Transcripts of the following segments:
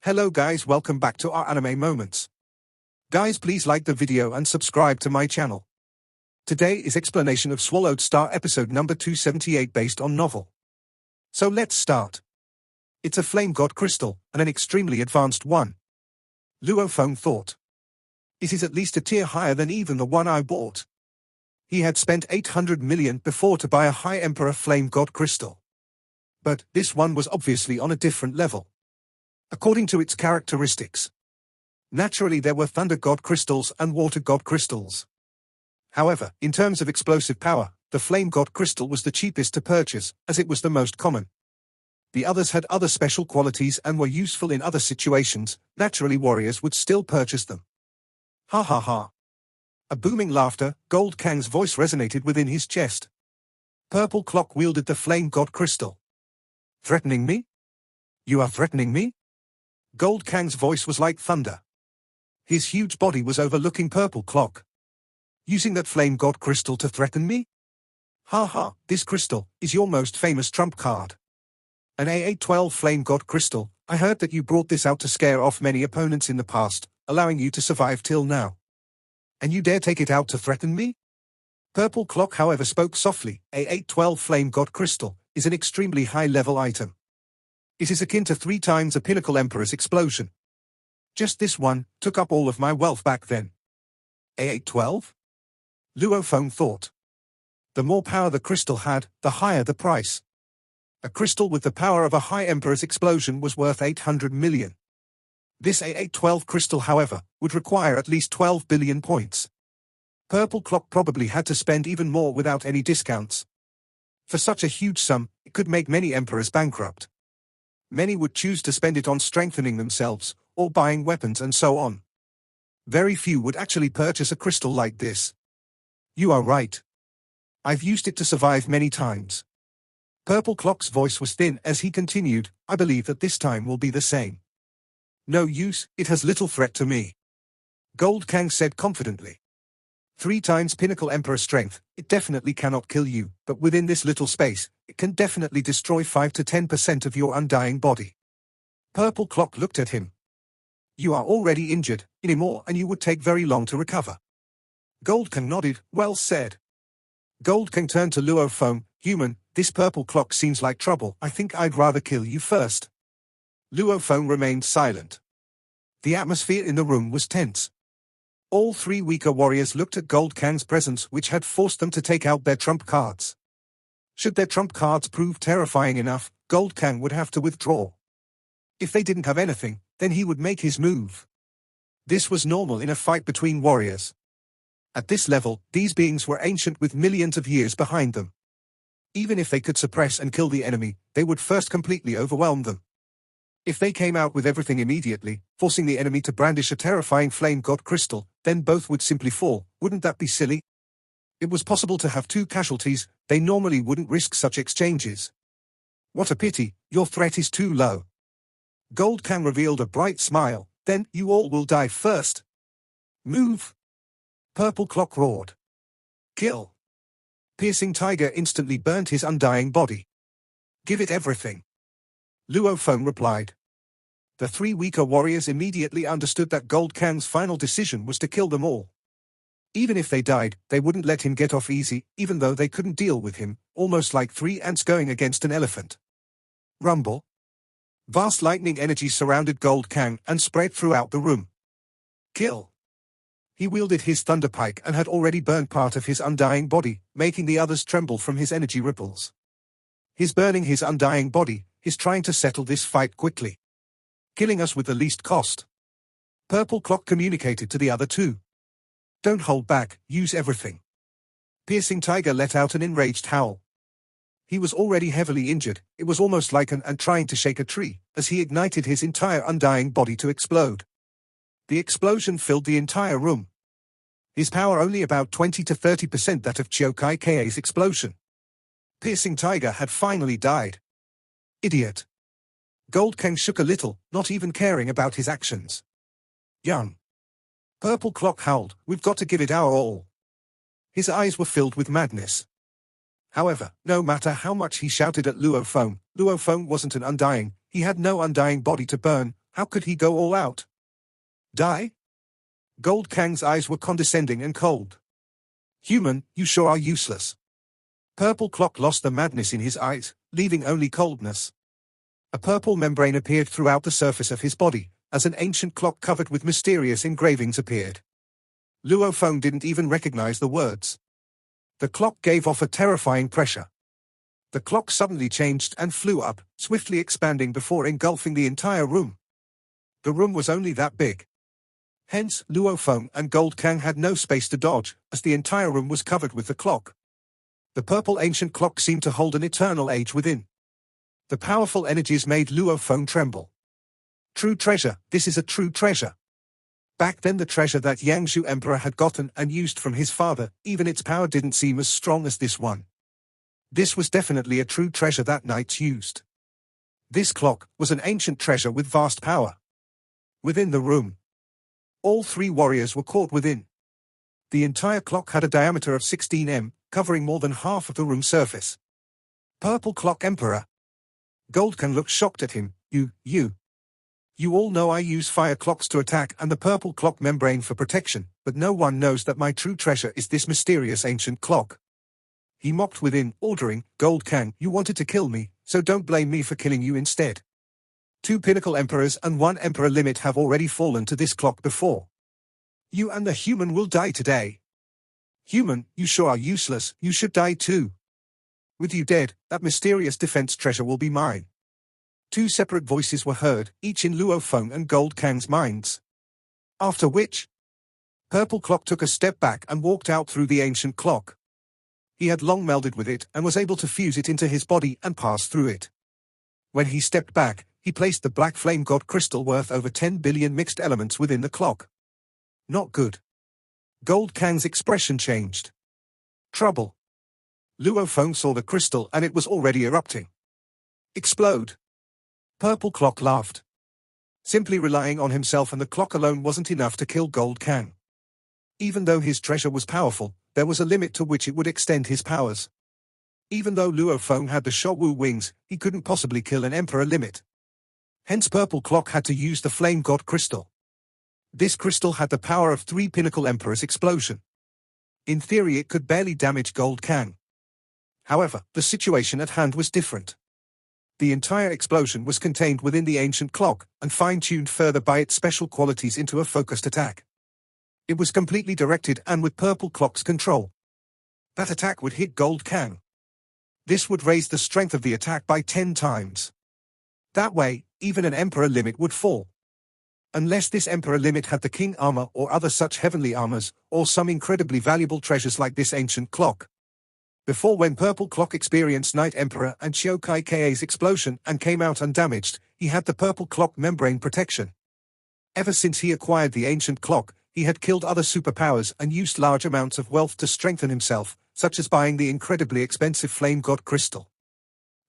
Hello guys, welcome back to our anime moments. Guys, please like the video and subscribe to my channel. Today is explanation of Swallowed Star episode number 278 based on novel. So let's start. It's a flame god crystal, and an extremely advanced one. Luo Feng thought. It is at least a tier higher than even the one I bought. He had spent 800 million before to buy a High Emperor flame god crystal. But this one was obviously on a different level. According to its characteristics. Naturally there were thunder god crystals and water god crystals. However, in terms of explosive power, the flame god crystal was the cheapest to purchase, as it was the most common. The others had other special qualities and were useful in other situations. Naturally warriors would still purchase them. Ha ha ha. A booming laughter, Gold Kang's voice resonated within his chest. Purple Clock wielded the flame god crystal. Threatening me? You are threatening me? Gold Kang's voice was like thunder. His huge body was overlooking Purple Clock. Using that flame god crystal to threaten me? Ha ha, this crystal is your most famous trump card. An AA-12 flame god crystal. I heard that you brought this out to scare off many opponents in the past, allowing you to survive till now. And you dare take it out to threaten me? Purple Clock however spoke softly. AA-12 flame god crystal is an extremely high-level item. It is akin to 3 times a Pinnacle Emperor's explosion. Just this one took up all of my wealth back then. AA-12? Luo Feng thought. The more power the crystal had, the higher the price. A crystal with the power of a High Emperor's explosion was worth 800 million. This AA-12 crystal, however, would require at least 12 billion points. Purple Clock probably had to spend even more without any discounts. For such a huge sum, it could make many emperors bankrupt. Many would choose to spend it on strengthening themselves, or buying weapons and so on. Very few would actually purchase a crystal like this. You are right. I've used it to survive many times. Purple Clock's voice was thin as he continued, I believe that this time will be the same. No use, it has little threat to me. Gold Kang said confidently. 3 times Pinnacle Emperor strength, it definitely cannot kill you, but within this little space, it can definitely destroy 5 to 10% of your undying body. Purple Clock looked at him. You are already injured, anymore, and you would take very long to recover. Gold Kang nodded, well said. Gold Kang turned to Luo Feng, human, this Purple Clock seems like trouble, I think I'd rather kill you first. Luo Feng remained silent. The atmosphere in the room was tense. All 3 weaker warriors looked at Gold Kang's presence, which had forced them to take out their trump cards. Should their trump cards prove terrifying enough, Gold Kang would have to withdraw. If they didn't have anything, then he would make his move. This was normal in a fight between warriors. At this level, these beings were ancient with millions of years behind them. Even if they could suppress and kill the enemy, they would first completely overwhelm them. If they came out with everything immediately, forcing the enemy to brandish a terrifying flame god crystal, then both would simply fall. Wouldn't that be silly? It was possible to have 2 casualties, they normally wouldn't risk such exchanges. What a pity, your threat is too low. Gold Kang revealed a bright smile, then you all will die first. Move! Purple Clock roared. Kill! Piercing Tiger instantly burnt his undying body. Give it everything. Luo Feng replied. The 3 weaker warriors immediately understood that Gold Kang's final decision was to kill them all. Even if they died, they wouldn't let him get off easy, even though they couldn't deal with him, almost like 3 ants going against an elephant. Rumble. Vast lightning energy surrounded Gold Kang and spread throughout the room. Kill. He wielded his thunder pike and had already burned part of his undying body, making the others tremble from his energy ripples. His burning his undying body, he's trying to settle this fight quickly. Killing us with the least cost. Purple Clock communicated to the other 2. Don't hold back, use everything. Piercing Tiger let out an enraged howl. He was already heavily injured, it was almost like an ant trying to shake a tree, as he ignited his entire undying body to explode. The explosion filled the entire room. His power only about 20 to 30% that of Chiokai Ka's explosion. Piercing Tiger had finally died. Idiot. Gold Kang shook a little, not even caring about his actions. Young. Purple Clock howled, we've got to give it our all. His eyes were filled with madness. However, no matter how much he shouted at Luo Feng wasn't an undying, he had no undying body to burn, How could he go all out? Die? Gold Kang's eyes were condescending and cold. Human, you sure are useless. Purple Clock lost the madness in his eyes, leaving only coldness. A purple membrane appeared throughout the surface of his body, as an ancient clock covered with mysterious engravings appeared. Luo Feng didn't even recognize the words. The clock gave off a terrifying pressure. The clock suddenly changed and flew up, swiftly expanding before engulfing the entire room. The room was only that big. Hence, Luo Feng and Gold Kang had no space to dodge, as the entire room was covered with the clock. The purple ancient clock seemed to hold an eternal age within. The powerful energies made Luo Feng tremble. True treasure, this is a true treasure. Back then the treasure that Yangzhou Emperor had gotten and used from his father, even its power didn't seem as strong as this one. This was definitely a true treasure that knights used. This clock was an ancient treasure with vast power. Within the room, all three warriors were caught within. The entire clock had a diameter of 16 m, covering more than half of the room surface. Purple Clock Emperor. Gold Kang looked shocked at him. You all know I use fire clocks to attack and the purple clock membrane for protection, but no one knows that my true treasure is this mysterious ancient clock. He mocked within, ordering, Gold Kang, you wanted to kill me, so don't blame me for killing you instead. 2 pinnacle emperors and 1 emperor limit have already fallen to this clock before. You and the human will die today. Human, you sure are useless, you should die too. With you dead, that mysterious defense treasure will be mine. 2 separate voices were heard, each in Luo Feng and Gold Kang's minds. After which, Purple Clock took a step back and walked out through the ancient clock. He had long melded with it and was able to fuse it into his body and pass through it. When he stepped back, he placed the black flame god crystal worth over 10 billion mixed elements within the clock. Not good. Gold Kang's expression changed. Trouble. Luo Feng saw the crystal and it was already erupting. Explode. Purple Clock laughed. Simply relying on himself and the clock alone wasn't enough to kill Gold Kang. Even though his treasure was powerful, there was a limit to which it would extend his powers. Even though Luo Feng had the Shouwu wings, he couldn't possibly kill an emperor limit. Hence Purple Clock had to use the flame god crystal. This crystal had the power of 3 pinnacle emperors' explosion. In theory it could barely damage Gold Kang. However, the situation at hand was different. The entire explosion was contained within the ancient clock, and fine-tuned further by its special qualities into a focused attack. It was completely directed and with Purple Clock's control. That attack would hit Gold Kang. This would raise the strength of the attack by 10 times. That way, even an emperor limit would fall. Unless this emperor limit had the king armor or other such heavenly armors, or some incredibly valuable treasures like this ancient clock. Before, when Purple Clock experienced Knight Emperor and Shiokai Ka's explosion and came out undamaged, he had the Purple Clock membrane protection. Ever since he acquired the ancient clock, he had killed other superpowers and used large amounts of wealth to strengthen himself, such as buying the incredibly expensive Flame God crystal.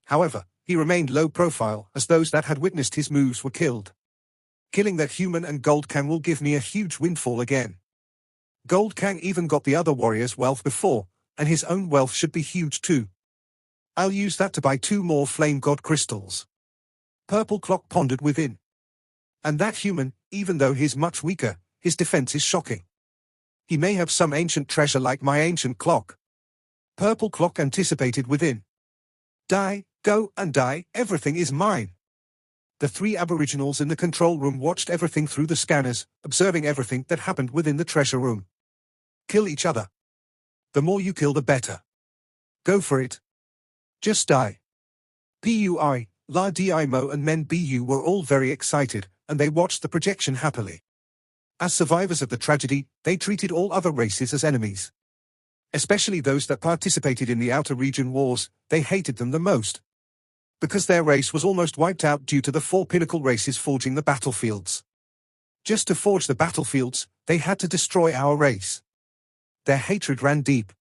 However, he remained low profile, as those that had witnessed his moves were killed. Killing that human and Gold Kang will give me a huge windfall again. Gold Kang even got the other warriors' wealth before, and his own wealth should be huge too. I'll use that to buy 2 more Flame God crystals. Purple Clock pondered within. And that human, even though he's much weaker, his defense is shocking. He may have some ancient treasure like my ancient clock. Purple Clock anticipated within. Die, go and die, everything is mine. The 3 Aboriginals in the control room watched everything through the scanners, observing everything that happened within the treasure room. Kill each other. The more you kill the better. Go for it. Just die. Pui, La Dimo and Men Bu were all very excited, and they watched the projection happily. As survivors of the tragedy, they treated all other races as enemies. Especially those that participated in the outer region wars, they hated them the most. Because their race was almost wiped out due to the 4 pinnacle races forging the battlefields. Just to forge the battlefields, they had to destroy our race. Their hatred ran deep.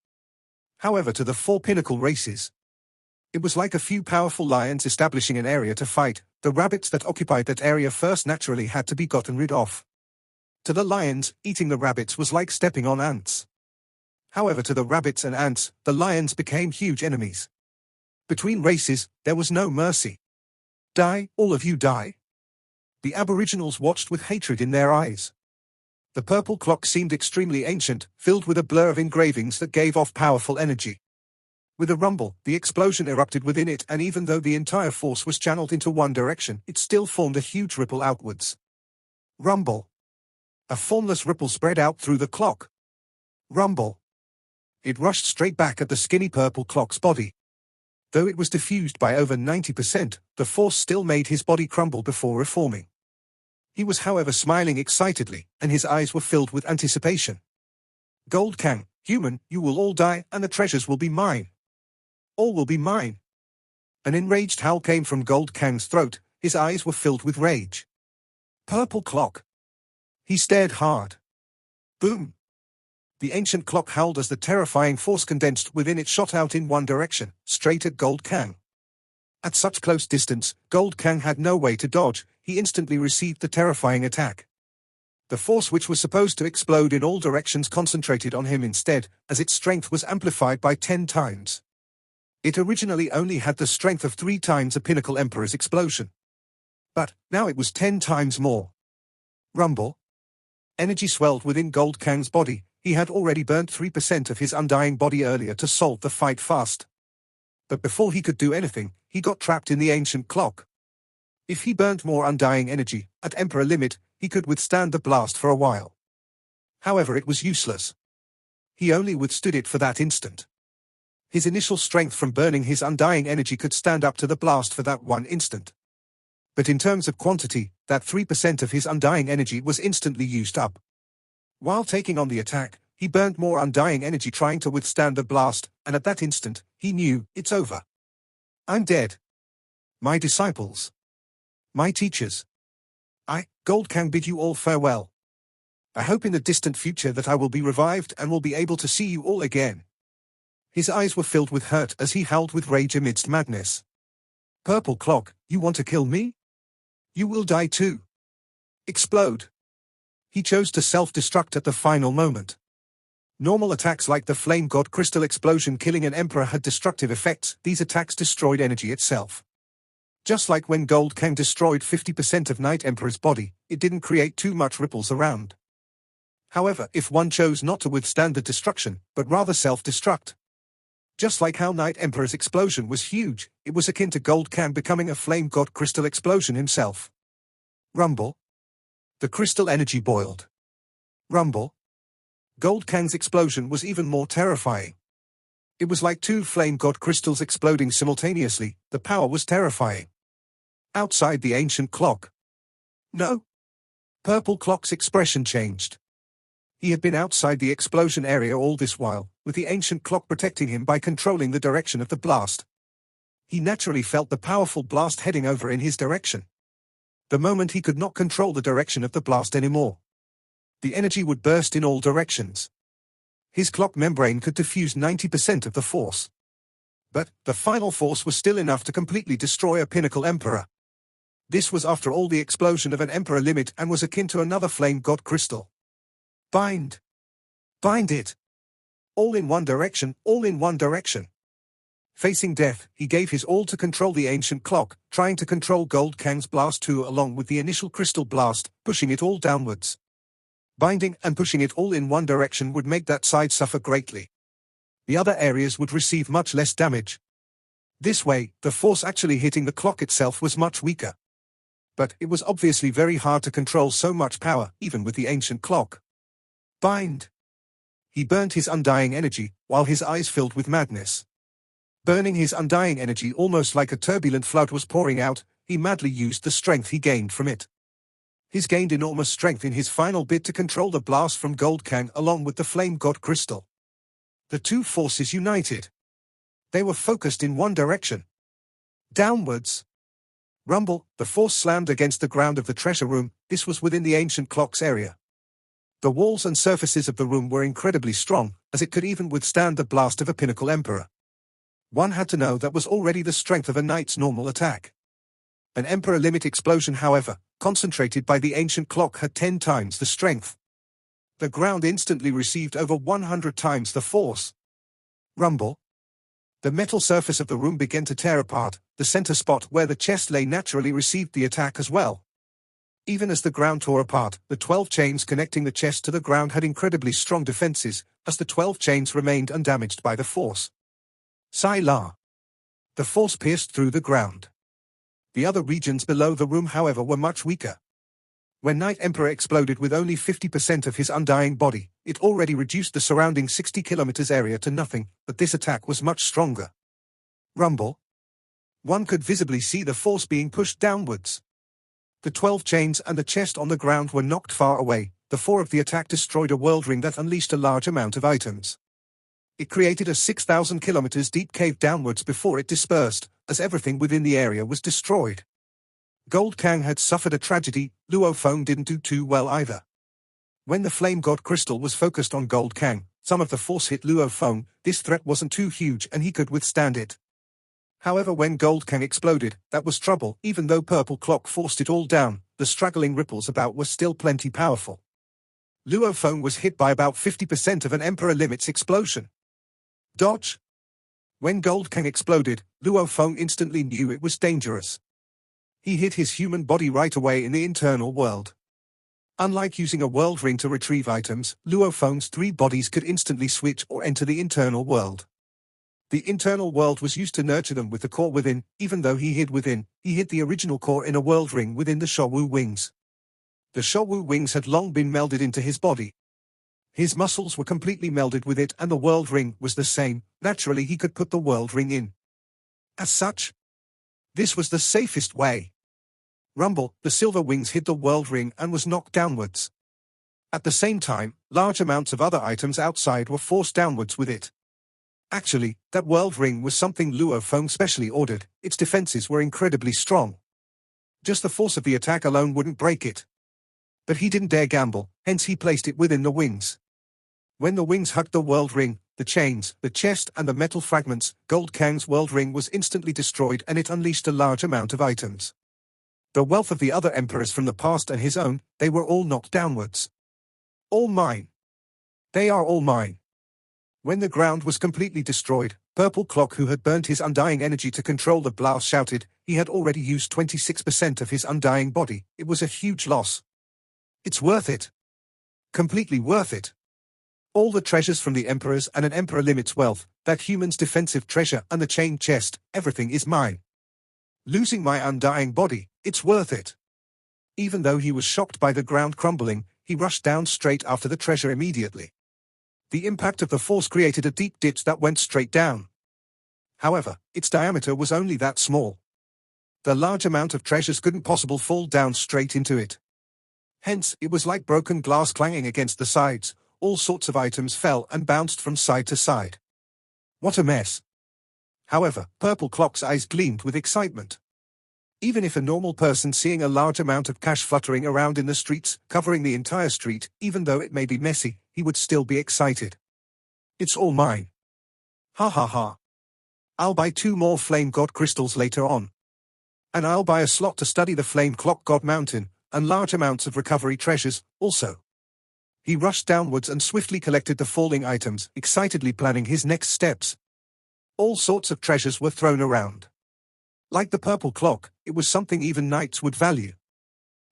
However, to the 4 pinnacle races, it was like a few powerful lions establishing an area to fight. The rabbits that occupied that area first naturally had to be gotten rid of. To the lions, eating the rabbits was like stepping on ants. However, to the rabbits and ants, the lions became huge enemies. Between races, there was no mercy. Die, all of you die. The Aboriginals watched with hatred in their eyes. The purple clock seemed extremely ancient, filled with a blur of engravings that gave off powerful energy. With a rumble, the explosion erupted within it, and even though the entire force was channeled into one direction, it still formed a huge ripple outwards. Rumble. A formless ripple spread out through the clock. Rumble. It rushed straight back at the skinny purple clock's body. Though it was diffused by over 90%, the force still made his body crumble before reforming. He was however smiling excitedly, and his eyes were filled with anticipation. Gold Kang, human, you will all die, and the treasures will be mine. All will be mine. An enraged howl came from Gold Kang's throat, his eyes were filled with rage. Purple clock. He stared hard. Boom. The ancient clock howled as the terrifying force condensed within it shot out in one direction, straight at Gold Kang. At such close distance, Gold Kang had no way to dodge, he instantly received the terrifying attack. The force which was supposed to explode in all directions concentrated on him instead, as its strength was amplified by 10 times. It originally only had the strength of 3 times a Pinnacle Emperor's explosion. But, now it was 10 times more. Rumble. Energy swelled within Gold Kang's body. He had already burnt 3% of his undying body earlier to solve the fight fast. But before he could do anything, he got trapped in the ancient clock. If he burnt more undying energy, at Emperor limit, he could withstand the blast for a while. However, it was useless. He only withstood it for that instant. His initial strength from burning his undying energy could stand up to the blast for that one instant. But in terms of quantity, that 3% of his undying energy was instantly used up. While taking on the attack, he burnt more undying energy trying to withstand the blast, and at that instant, he knew, it's over. I'm dead. My disciples. My teachers. I, Gold Kang, bid you all farewell. I hope in the distant future that I will be revived and will be able to see you all again. His eyes were filled with hurt as he howled with rage amidst madness. Purple clock, you want to kill me? You will die too. Explode. He chose to self-destruct at the final moment. Normal attacks like the Flame God Crystal explosion killing an emperor had destructive effects. These attacks destroyed energy itself. Just like when Gold Kang destroyed 50% of Night Emperor's body, it didn't create too much ripples around. However, if one chose not to withstand the destruction, but rather self-destruct. Just like how Night Emperor's explosion was huge, it was akin to Gold Kang becoming a Flame God Crystal explosion himself. Rumble. The crystal energy boiled. Rumble. Gold Kang's explosion was even more terrifying. It was like 2 Flame God crystals exploding simultaneously. The power was terrifying. Outside the ancient clock. No. Purple clock's expression changed. He had been outside the explosion area all this while, with the ancient clock protecting him by controlling the direction of the blast. He naturally felt the powerful blast heading over in his direction. The moment he could not control the direction of the blast anymore, the energy would burst in all directions. His clock membrane could diffuse 90% of the force. But the final force was still enough to completely destroy a Pinnacle Emperor. This was after all the explosion of an Emperor limit and was akin to another Flame God crystal. Bind. Bind it. All in one direction, all in one direction. Facing death, he gave his all to control the ancient clock, trying to control Gold Kang's blast too along with the initial crystal blast, pushing it all downwards. Binding and pushing it all in one direction would make that side suffer greatly. The other areas would receive much less damage. This way, the force actually hitting the clock itself was much weaker. But it was obviously very hard to control so much power, even with the ancient clock. Bind. He burnt his undying energy, while his eyes filled with madness. Burning his undying energy almost like a turbulent flood was pouring out, he madly used the strength he gained from it. He's gained enormous strength in his final bid to control the blast from Gold Kang along with the Flame God Crystal. The 2 forces united. They were focused in one direction. Downwards. Rumble, the force slammed against the ground of the treasure room. This was within the ancient clock's area. The walls and surfaces of the room were incredibly strong, as it could even withstand the blast of a Pinnacle Emperor. One had to know that was already the strength of a knight's normal attack. An Emperor limit explosion, however, concentrated by the ancient clock had 10 times the strength. The ground instantly received over 100 times the force. Rumble. The metal surface of the room began to tear apart. The center spot where the chest lay naturally received the attack as well. Even as the ground tore apart, the 12 chains connecting the chest to the ground had incredibly strong defenses, as the 12 chains remained undamaged by the force. Sai-la. The force pierced through the ground. The other regions below the room, however, were much weaker. When Night Emperor exploded with only 50% of his undying body, it already reduced the surrounding 60 kilometers area to nothing, but this attack was much stronger. Rumble. One could visibly see the force being pushed downwards. The 12 chains and the chest on the ground were knocked far away. The 4 of the attack destroyed a world ring that unleashed a large amount of items. It created a 6,000 kilometers deep cave downwards before it dispersed, as everything within the area was destroyed. Gold Kang had suffered a tragedy. Luo Feng didn't do too well either. When the Flame God Crystal was focused on Gold Kang, some of the force hit Luo Feng. This threat wasn't too huge and he could withstand it. However, when Gold Kang exploded, that was trouble. Even though Purple Clock forced it all down, the straggling ripples about were still plenty powerful. Luo Feng was hit by about 50% of an Emperor Limit's explosion. Dodge. When Gold Kang exploded, Luo Feng instantly knew it was dangerous. He hid his human body right away in the internal world. Unlike using a world ring to retrieve items, Luo Feng's 3 bodies could instantly switch or enter the internal world. The internal world was used to nurture them with the core within. Even though he hid within, he hid the original core in a world ring within the Showu wings. The Showu wings had long been melded into his body. His muscles were completely melded with it and the world ring was the same. Naturally he could put the world ring in. As such, this was the safest way. Rumble, the silver wings hid the world ring and was knocked downwards. At the same time, large amounts of other items outside were forced downwards with it. Actually, that world ring was something Luo Feng specially ordered. Its defenses were incredibly strong. Just the force of the attack alone wouldn't break it. But he didn't dare gamble, hence he placed it within the wings. When the wings hugged the world ring, the chains, the chest and the metal fragments, Gold Kang's world ring was instantly destroyed and it unleashed a large amount of items. The wealth of the other emperors from the past and his own, they were all knocked downwards. All mine. They are all mine. When the ground was completely destroyed, Purple Clock, who had burnt his undying energy to control the blast, shouted. He had already used 26% of his undying body. It was a huge loss. It's worth it. Completely worth it. All the treasures from the emperors and an emperor limit's wealth, that human's defensive treasure and the chained chest, everything is mine. Losing my undying body, it's worth it. Even though he was shocked by the ground crumbling, he rushed down straight after the treasure immediately. The impact of the force created a deep ditch that went straight down. However, its diameter was only that small. The large amount of treasures couldn't possibly fall down straight into it. Hence, it was like broken glass clanging against the sides. All sorts of items fell and bounced from side to side. What a mess. However, Purple Clock's eyes gleamed with excitement. Even if a normal person seeing a large amount of cash fluttering around in the streets, covering the entire street, even though it may be messy, he would still be excited. It's all mine. Ha ha ha. I'll buy 2 more Flame God crystals later on. And I'll buy a slot to study the Flame Clock God Mountain, and large amounts of recovery treasures, also. He rushed downwards and swiftly collected the falling items, excitedly planning his next steps. All sorts of treasures were thrown around. Like the Purple Clock, it was something even knights would value.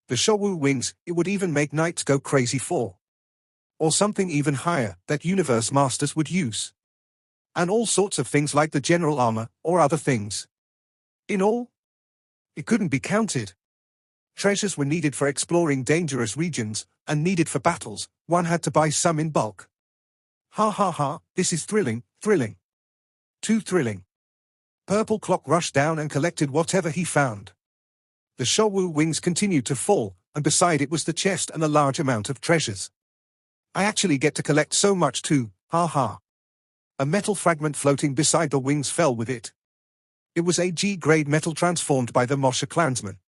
The Showu wings, it would even make knights go crazy for. Or something even higher, that universe masters would use. And all sorts of things like the general armor, or other things. In all, it couldn't be counted. Treasures were needed for exploring dangerous regions, and needed for battles. One had to buy some in bulk. Ha ha ha, this is thrilling, thrilling. Too thrilling. Purple Clock rushed down and collected whatever he found. The Showu wings continued to fall, and beside it was the chest and a large amount of treasures. I actually get to collect so much too, ha ha. A metal fragment floating beside the wings fell with it. It was a G-grade metal transformed by the Mosha clansman.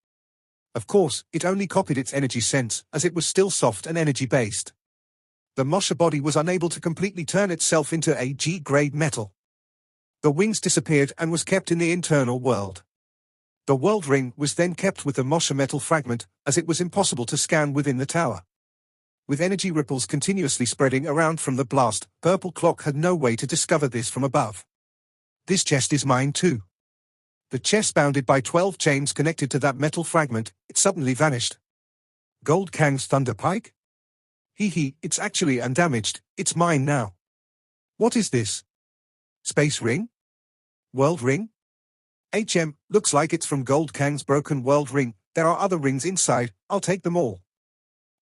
Of course, it only copied its energy sense, as it was still soft and energy-based. The Mosha body was unable to completely turn itself into a G-grade metal. The wings disappeared and was kept in the internal world. The world ring was then kept with the Mosha metal fragment, as it was impossible to scan within the tower. With energy ripples continuously spreading around from the blast, Purple Clock had no way to discover this from above. This chest is mine too. The chest bounded by 12 chains connected to that metal fragment, it suddenly vanished. Gold Kang's thunder pike? Hee, it's actually undamaged, it's mine now. What is this? Space ring? World ring? Looks like it's from Gold Kang's broken world ring. There are other rings inside, I'll take them all.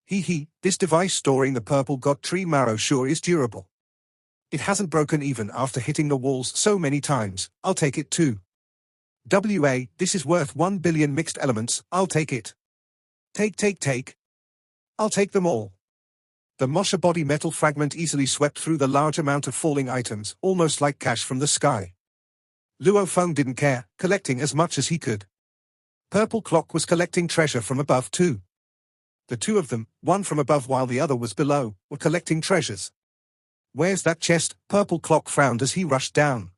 Hee, this device storing the purple god tree marrow sure is durable. It hasn't broken even after hitting the walls so many times, I'll take it too. This is worth 1 billion mixed elements, I'll take it. Take. I'll take them all. The Mosha body metal fragment easily swept through the large amount of falling items, almost like cash from the sky. Luo Feng didn't care, collecting as much as he could. Purple Clock was collecting treasure from above too. The two of them, one from above while the other was below, were collecting treasures. Where's that chest? Purple Clock frowned as he rushed down.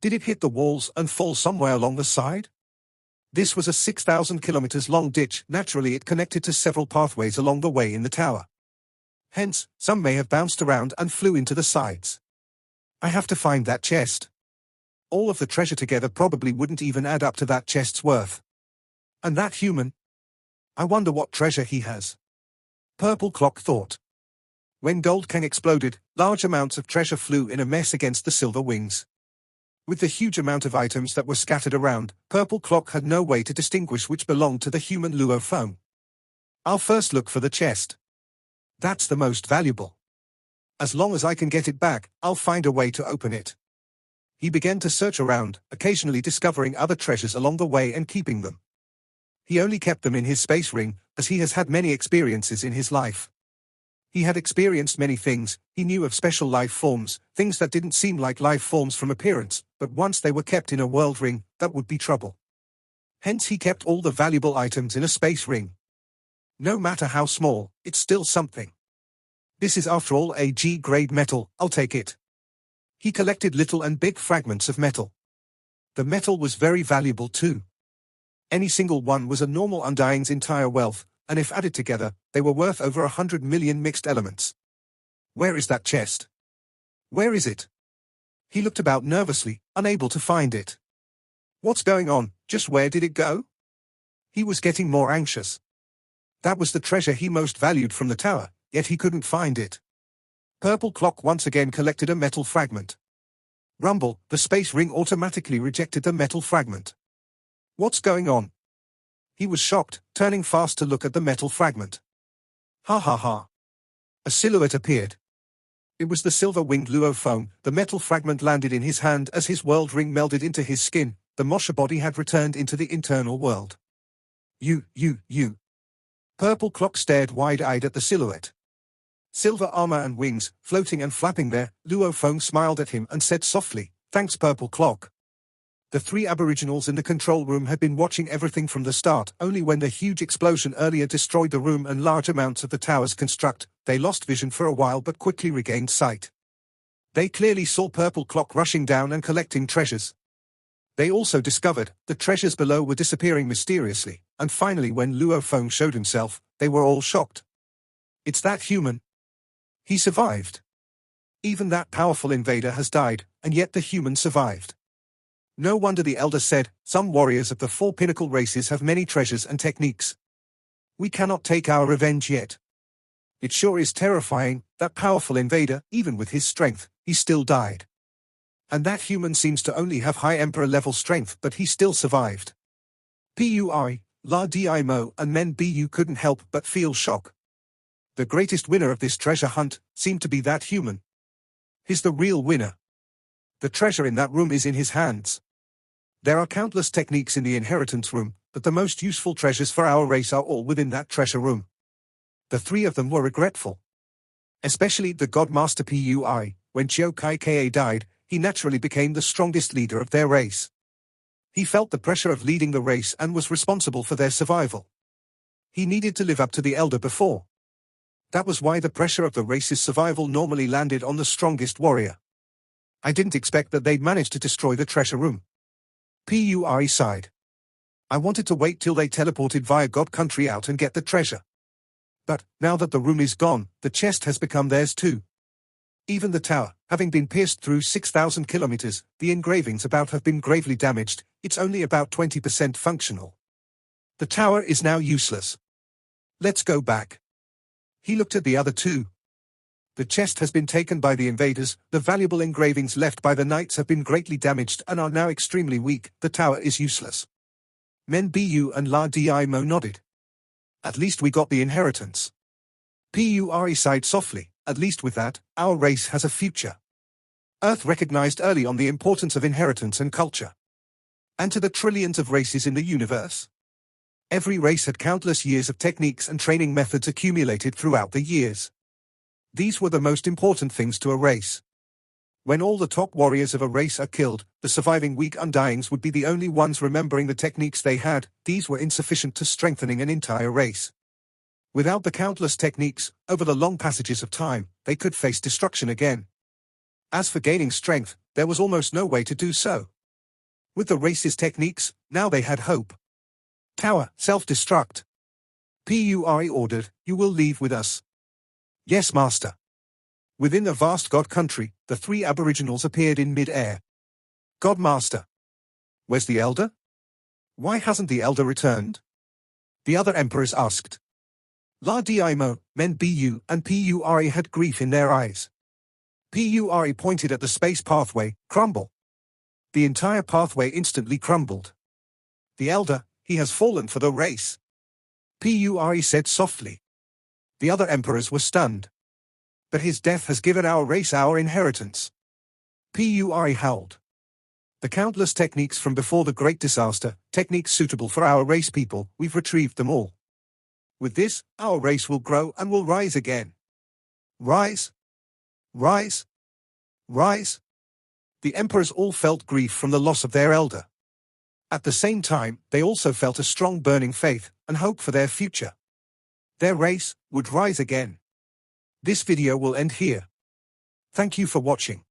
Did it hit the walls and fall somewhere along the side? This was a 6,000 kilometers long ditch. Naturally it connected to several pathways along the way in the tower. Hence, some may have bounced around and flew into the sides. I have to find that chest. All of the treasure together probably wouldn't even add up to that chest's worth. And that human? I wonder what treasure he has. Purple Clock thought. When Gold Kang exploded, large amounts of treasure flew in a mess against the silver wings. With the huge amount of items that were scattered around, Purple Clock had no way to distinguish which belonged to the human Luo Feng. I'll first look for the chest. That's the most valuable. As long as I can get it back, I'll find a way to open it. He began to search around, occasionally discovering other treasures along the way and keeping them. He only kept them in his space ring, as he has had many experiences in his life. He had experienced many things. He knew of special life forms, things that didn't seem like life forms from appearance, but once they were kept in a world ring, that would be trouble. Hence he kept all the valuable items in a space ring. No matter how small, it's still something. This is after all a G-grade metal, I'll take it. He collected little and big fragments of metal. The metal was very valuable too. Any single one was a normal undying's entire wealth, and if added together, they were worth over 100 million mixed elements. Where is that chest? Where is it? He looked about nervously, unable to find it. What's going on? Just where did it go? He was getting more anxious. That was the treasure he most valued from the tower, yet he couldn't find it. Purple Clock once again collected a metal fragment. Rumble, the space ring automatically rejected the metal fragment. What's going on? He was shocked, turning fast to look at the metal fragment. Ha. A silhouette appeared. It was the silver-winged Luo Feng. The metal fragment landed in his hand as his world ring melded into his skin. The Mosha body had returned into the internal world. You. Purple Clock stared wide-eyed at the silhouette. Silver armor and wings, floating and flapping there. Luo Feng smiled at him and said softly, "Thanks, Purple Clock." The three Aboriginals in the control room had been watching everything from the start. Only when the huge explosion earlier destroyed the room and large amounts of the tower's construct, they lost vision for a while but quickly regained sight. They clearly saw Purple Clock rushing down and collecting treasures. They also discovered the treasures below were disappearing mysteriously, and finally when Luo Feng showed himself, they were all shocked. It's that human. He survived. Even that powerful invader has died, and yet the human survived. No wonder the elder said, some warriors of the four pinnacle races have many treasures and techniques. We cannot take our revenge yet. It sure is terrifying, that powerful invader, even with his strength, he still died. And that human seems to only have high emperor level strength but he still survived. Pui, La Dimo and Men Bu couldn't help but feel shock. The greatest winner of this treasure hunt seemed to be that human. He's the real winner. The treasure in that room is in his hands. There are countless techniques in the inheritance room, but the most useful treasures for our race are all within that treasure room. The three of them were regretful. Especially the Godmaster Pui. When Chiu Kai Ka died, he naturally became the strongest leader of their race. He felt the pressure of leading the race and was responsible for their survival. He needed to live up to the elder before. That was why the pressure of the race's survival normally landed on the strongest warrior. I didn't expect that they'd manage to destroy the treasure room. Pui sighed. I wanted to wait till they teleported via God Country out and get the treasure. But, now that the room is gone, the chest has become theirs too. Even the tower, having been pierced through 6,000 kilometers, the engravings about have been gravely damaged, it's only about 20% functional. The tower is now useless. Let's go back. He looked at the other two. The chest has been taken by the invaders, the valuable engravings left by the knights have been greatly damaged and are now extremely weak, the tower is useless. Men Bu and La Dimo nodded. At least we got the inheritance. Puri sighed softly, at least with that, our race has a future. Earth recognized early on the importance of inheritance and culture. And to the trillions of races in the universe. Every race had countless years of techniques and training methods accumulated throughout the years. These were the most important things to a race. When all the top warriors of a race are killed, the surviving weak undyings would be the only ones remembering the techniques they had. These were insufficient to strengthening an entire race. Without the countless techniques, over the long passages of time, they could face destruction again. As for gaining strength, there was almost no way to do so. With the race's techniques, now they had hope. Tower, self-destruct. Puri ordered, you will leave with us. Yes, master. Within the vast god country, the three aboriginals appeared in mid-air. God master. Where's the elder? Why hasn't the elder returned? The other emperors asked. La Dimo, Men Bu, and Puri had grief in their eyes. Puri pointed at the space pathway, crumble. The entire pathway instantly crumbled. The elder, he has fallen for the race. Puri said softly. The other emperors were stunned. But his death has given our race our inheritance. Puri howled. The countless techniques from before the great disaster, techniques suitable for our race people, we've retrieved them all. With this, our race will grow and will rise again. Rise. Rise. Rise. The emperors all felt grief from the loss of their elder. At the same time, they also felt a strong burning faith and hope for their future. Their race would rise again. This video will end here. Thank you for watching.